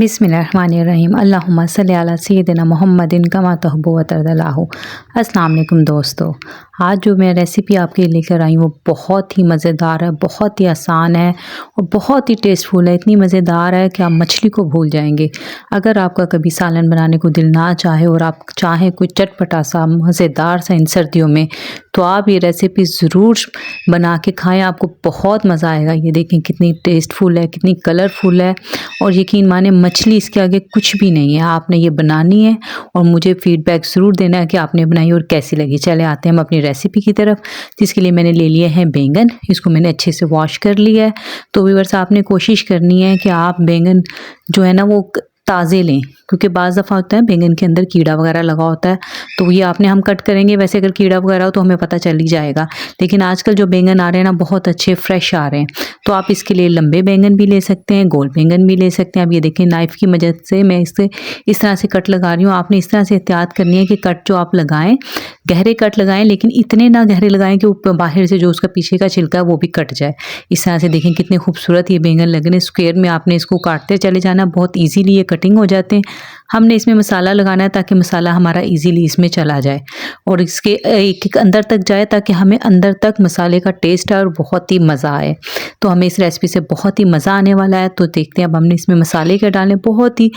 बिस्मिल्लाहिर्रहमानिर्रहीम अल्लाहुम्मा सल्ली अला सय्यिदिना मुहम्मदिन कमा तुहिब्बु व तर्ज़ाहु। अस्सलाम वालेकुम दोस्तों, आज जो मैं रेसिपी आपके लिए लेकर आई हूँ वो बहुत ही मज़ेदार है, बहुत ही आसान है और बहुत ही टेस्टफुल है। इतनी मज़ेदार है कि आप मछली को भूल जाएंगे। अगर आपका कभी सालन बनाने को दिल ना चाहे और आप चाहें कोई चटपटा सा मज़ेदार सा इन सर्दियों में, तो आप ये रेसिपी ज़रूर बना के खाएं, आपको बहुत मज़ा आएगा। ये देखें कितनी टेस्टफुल है, कितनी कलरफुल है और यकीन माने मछली इसके आगे कुछ भी नहीं है। आपने ये बनानी है और मुझे फीडबैक ज़रूर देना है कि आपने बनाई और कैसी लगी। चले आते हैं हम अपनी रेसिपी की तरफ, जिसके लिए मैंने ले लिए हैं बैंगन। इसको मैंने अच्छे से वॉश कर लिया है। तो व्यूअर्स, आपने कोशिश करनी है कि आप बैंगन जो है ना वो ताज़े लें, क्योंकि बाज़ दफ़ा होता है बैंगन के अंदर कीड़ा वगैरह लगा होता है, तो ये आपने हम कट करेंगे। वैसे अगर कीड़ा वगैरह हो तो हमें पता चल ही जाएगा, लेकिन आजकल जो बैंगन आ रहे हैं ना बहुत अच्छे फ्रेश आ रहे हैं। तो आप इसके लिए लंबे बैंगन भी ले सकते हैं, गोल बैंगन भी ले सकते हैं। अब ये देखें, नाइफ़ की मदद से मैं इससे इस तरह से कट लगा रही हूँ। आपने इस तरह से एहतियात करनी है कि कट जो आप लगाएं गहरे कट लगाएं, लेकिन इतने ना गहरे लगाएं कि ऊपर बाहर से जो उसका पीछे का छिलका है वो भी कट जाए। इस तरह से देखें कितने खूबसूरत ये बैंगन लग रहे हैं। स्क्वायर में आपने इसको काटते चले जाना, बहुत ईजीली ये कटिंग हो जाते हैं। हमने इसमें मसाला लगाना है ताकि मसाला हमारा इजीली इसमें चला जाए और इसके एक एक अंदर तक जाए, ताकि हमें अंदर तक मसाले का टेस्ट आए और बहुत ही मज़ा आए। तो हमें इस रेसिपी से बहुत ही मज़ा आने वाला है। तो देखते हैं अब हमने इसमें मसाले क्या डालें। बहुत ही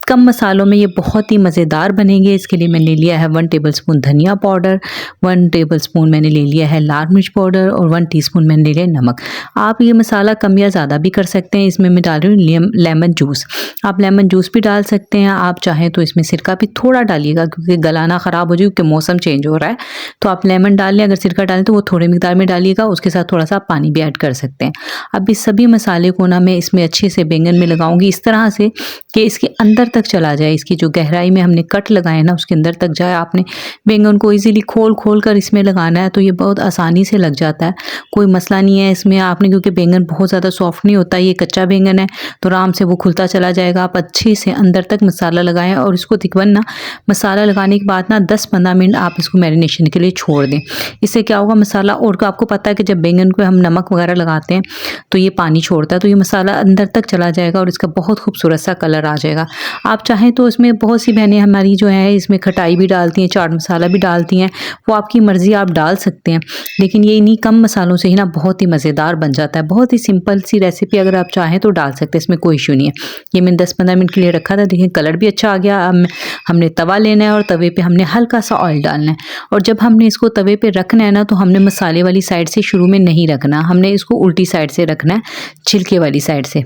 कम मसालों में ये बहुत ही मज़ेदार बनेंगे। इसके लिए मैंने लिया है 1 टेबलस्पून धनिया पाउडर, 1 टेबलस्पून मैंने ले लिया है लाल मिर्च पाउडर और 1 टीस्पून मैंने ले लिया नमक। आप ये मसाला कम या ज़्यादा भी कर सकते हैं। इसमें मैं डाल रही हूँ लेमन जूस। आप लेमन जूस भी डाल सकते हैं। आप चाहें तो इसमें सिरका भी थोड़ा डालिएगा, क्योंकि गलाना ख़राब हो जाए, क्योंकि मौसम चेंज हो रहा है। तो आप लेमन डाल लें। अगर सिरका डालें तो वो थोड़े मिकदार में डालिएगा, उसके साथ थोड़ा सा पानी भी ऐड कर सकते हैं। अब इस सभी मसाले को ना मैं इसमें अच्छे से बैंगन में लगाऊंगी, इस तरह से कि इसके अंदर तक चला जाए। इसकी जो गहराई में हमने कट लगाए ना उसके अंदर तक जाए। आपने बैंगन को इजीली खोल खोल कर इसमें लगाना है, तो ये बहुत आसानी से लग जाता है, कोई मसला नहीं है इसमें। आपने क्योंकि बैंगन बहुत ज़्यादा सॉफ्ट नहीं होता, ये कच्चा बैंगन है, तो आराम से वो खुलता चला जाएगा। आप अच्छे से अंदर तक मसाला लगाएं और इसको तकरीबन ना मसाला लगाने के बाद ना 10-15 मिनट आप इसको मैरिनेशन के लिए छोड़ दें। इससे क्या होगा, मसाला, और आपको पता है कि जब बैंगन को हम नमक वगैरह लगाते हैं तो ये पानी छोड़ता है, तो ये मसाला अंदर तक चला जाएगा और इसका बहुत खूबसूरत सा कलर आ जाएगा। आप चाहें तो इसमें बहुत सी बहनें हमारी जो है इसमें खटाई भी डालती हैं, चाट मसाला भी डालती हैं, वो आपकी मर्ज़ी, आप डाल सकते हैं। लेकिन ये इन्हीं कम मसालों से ही ना बहुत ही मज़ेदार बन जाता है। बहुत ही सिंपल सी रेसिपी, अगर आप चाहें तो डाल सकते हैं, इसमें कोई इशू नहीं है। ये मैंने 10-15 मिनट के लिए रखा था। देखिए कलर भी अच्छा आ गया। अब हमने तवा लेना है और तवे पे हमने हल्का सा ऑयल डालना है, और जब हमने इसको तवे पे रखना है ना तो हमने मसाले वाली साइड से शुरू में नहीं रखना, हमने इसको उल्टी साइड से रखना है, छिलके वाली साइड से।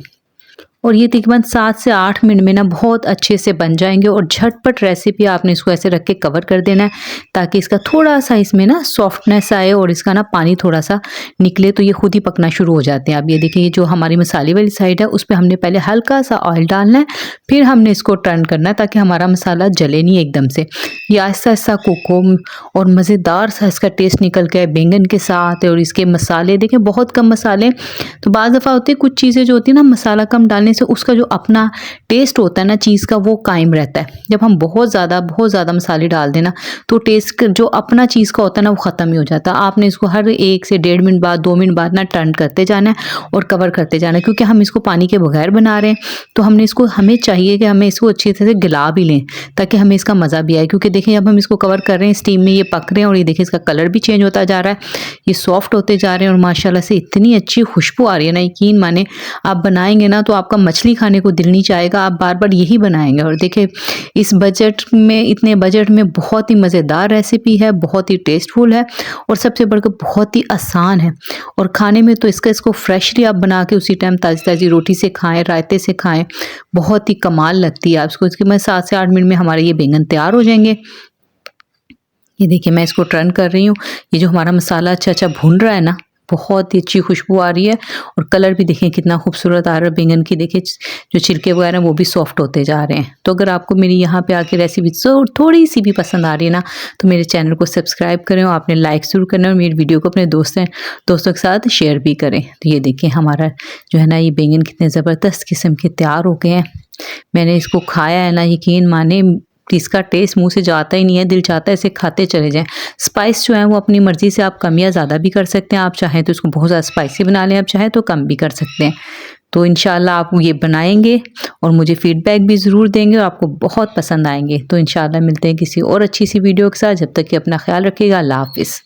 और ये तकरीबन 7 से 8 मिनट में ना बहुत अच्छे से बन जाएंगे और झटपट रेसिपी। आपने इसको ऐसे रख के कवर कर देना है ताकि इसका थोड़ा सा इसमें ना सॉफ्टनेस आए और इसका ना पानी थोड़ा सा निकले, तो ये खुद ही पकना शुरू हो जाते हैं। अब ये देखिए, जो हमारी मसाले वाली साइड है उस पर हमने पहले हल्का सा ऑयल डालना है, फिर हमने इसको टर्न करना है ताकि हमारा मसाला जले नहीं एकदम से। ये आहिस्ता आहिस्ता कुक हो और मज़ेदार सा इसका टेस्ट निकल के बैंगन के साथ। और इसके मसाले देखें, बहुत कम मसाले। तो बाज़ दफ़ा होती है कुछ चीज़ें जो होती है ना मसाला कम डालने से उसका जो अपना टेस्ट होता है ना चीज़ का, वो कायम रहता है। जब हम बहुत ज़्यादा मसाले डाल देना तो टेस्ट जो अपना चीज़ का होता है ना वो ख़त्म ही हो जाता है। आपने इसको हर 1 से 1.5 मिनट बाद, 2 मिनट बाद ना टर्न करते जाना है और कवर करते जाना है, क्योंकि हम इसको पानी के बगैर बना रहे हैं। तो हमें चाहिए कि हमें इसको अच्छी तरह से गिला भी लें ताकि हमें इसका मज़ा भी आए। क्योंकि देखिए जब हम इसको कवर कर रहे हैं स्टीम में, ये पक रहे हैं और ये देखिए इसका कलर भी चेंज होता जा रहा है, ये सॉफ्ट होते जा रहे हैं और माशाल्लाह से इतनी अच्छी खुशबू आ रही है ना, यकीन माने आप बनाएंगे ना तो आपका मछली खाने को दिल नहीं चाहेगा, आप बार बार यही बनाएंगे। और देखिए इस बजट में, इतने बजट में बहुत ही मज़ेदार रेसिपी है, बहुत ही टेस्टफुल है और सबसे बढ़कर बहुत ही आसान है। और खाने में तो इसको फ्रेशली आप बना के उसी टाइम ताज़ी ताज़ी रोटी से खाएं, रायते से खाएं, बहुत ही कमाल लगती है आपको। इसके मैं 7 से 8 मिनट में हमारे ये बैंगन तैयार हो जाएंगे। ये देखिए मैं इसको टर्न कर रही हूँ। ये जो हमारा मसाला अच्छा भून रहा है ना, बहुत ही अच्छी खुशबू आ रही है और कलर भी देखिए कितना खूबसूरत आ रहा है। बैंगन की देखिए जो छिलके वगैरह वो भी सॉफ्ट होते जा रहे हैं। तो अगर आपको मेरी यहाँ पे आके रेसिपी थोड़ी सी भी पसंद आ रही है ना, तो मेरे चैनल को सब्सक्राइब करें और आपने लाइक ज़रूर करना और मेरी वीडियो को अपने दोस्तों के साथ शेयर भी करें। तो ये देखिए हमारा जो है ना ये बैंगन कितने ज़बरदस्त किस्म के तैयार हो गए हैं। मैंने इसको खाया है ना, यकीन माने इसका टेस्ट मुंह से जाता ही नहीं है, दिल चाहता है इसे खाते चले जाएं। स्पाइस जो है वो अपनी मर्ज़ी से आप कम या ज़्यादा भी कर सकते हैं। आप चाहें तो इसको बहुत ज़्यादा स्पाइसी बना लें, आप चाहें तो कम भी कर सकते हैं। तो इंशाल्लाह आप ये बनाएंगे और मुझे फीडबैक भी ज़रूर देंगे और आपको बहुत पसंद आएंगे। तो इंशाल्लाह मिलते हैं किसी और अच्छी सी वीडियो के साथ। जब तक कि अपना ख्याल रखिएगा। अल्लाह हाफ़िज़।